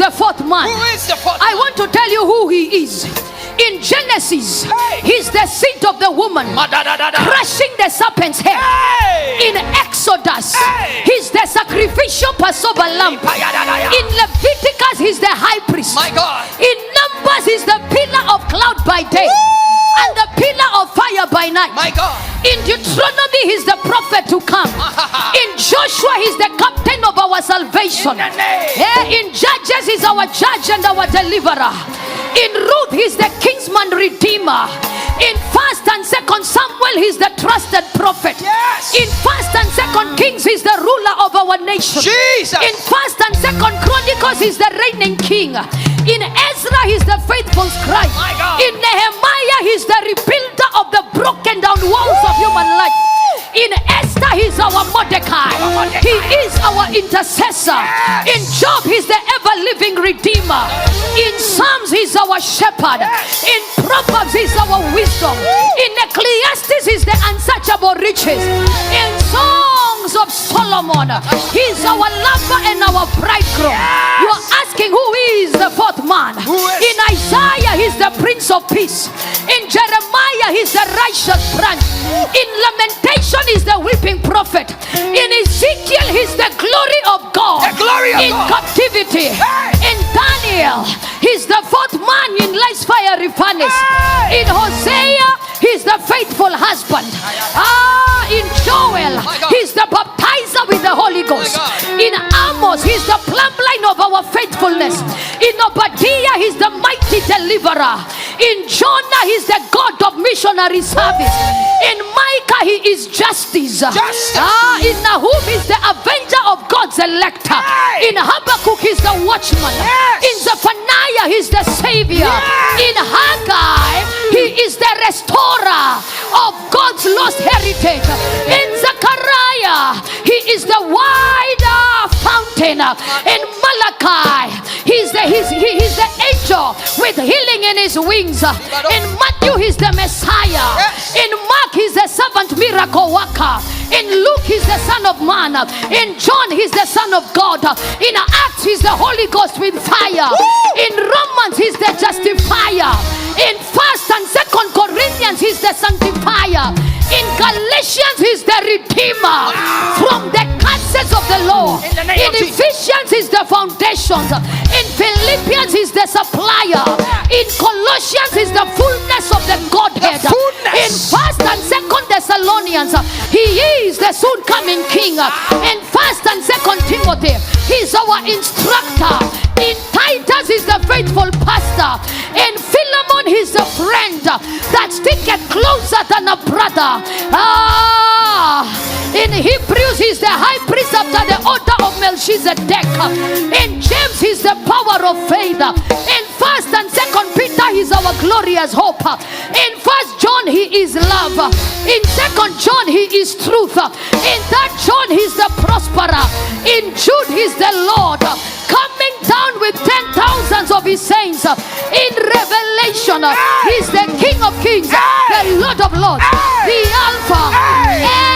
the fourth man? Who is the fourth I man? want to tell you who he is. In Genesis, he's the seed of the woman, crushing the serpent's head. In Exodus, he's the sacrificial Passover lamb. In Leviticus, he's the high priest. My God. In Numbers, he's the pillar of cloud by day and the pillar of fire by night. My God. In Deuteronomy, he's the prophet to come. In Joshua, he's the captain of our salvation. In Judges, he's our judge and our deliverer. In Ruth, he's the kinsman redeemer. In 1st and 2nd Samuel, he's the trusted prophet. Yes. In 1st and 2nd Kings, he's the ruler of our nation. Jesus. In 1st and 2nd Chronicles, he's the reigning king. In Ezra, he's the faithful scribe. My God. In Nehemiah, he's the rebuilder of the broken down walls of human life. In Esther, he's our Mordecai. He is our intercessor. Yes. In Job, he's the ever-living redeemer. In Psalms, he's our shepherd. Yes. In Proverbs, he's our wisdom. In Ecclesiastes, he's the unsearchable riches. In Songs of Solomon, he's our lover and our bridegroom. Yes. You're asking who is the fourth man? Who is? In Isaiah, he's the Prince of Peace. In Jeremiah, he's the righteous branch. In Lamentation, he's the weeping prophet. In Ezekiel, he's the glory of God. The glory of in God. captivity. Hey. In Daniel, he's the fourth man in life's fiery furnace. Hey. In Hosea, he's the faithful husband. In Joel, he's the baptizer with the Holy Ghost. In Amos, he's the plumb line of our faithfulness. In Obadiah, he's the mighty deliverer. In Jonah, he's the God of missionary service. In Micah, he is justice. In Nahum, he's the avenger of God's elect. In Habakkuk, he's the watchman. In Zephaniah, he's the savior. In Haggai, he is the restorer of God's lost heritage. In Zechariah, he is the wide fountain. In Malachi, he's the angel with healing in his wings. In Matthew, he's the Messiah. In Mark, he's the servant miracle worker. In Luke, he's the Son of Man. In John, he's the Son of God. In Acts, he's the Holy Ghost with fire. In Romans, he's the justifier. In 1st and 2nd Corinthians, he's the sanctifier. In Galatians, he's the redeemer from the curses of the law. In Ephesians, he's the foundations. In Philippians, he's the supplier. In Colossians, he's the fullness of the Godhead. In 1st and 2nd Thessalonians, he is the soon coming King. In 1st and 2nd Timothy, he's our instructor. In Titus, he's the faithful pastor. In Philemon, he's a friend that sticketh closer than a brother. In Hebrews, he's the high priest after the order of Melchizedek. In James, he's the power of faith. In 1st and 2nd Peter, he's our glorious hope. In 1st John, he is love. In 2nd John, he is truth. In 3rd John, he's the prosperer. In Jude, he's the Lord, coming down with 10,000s of his saints. In Revelation, he's the King of Kings, the Lord of Lords, the Alpha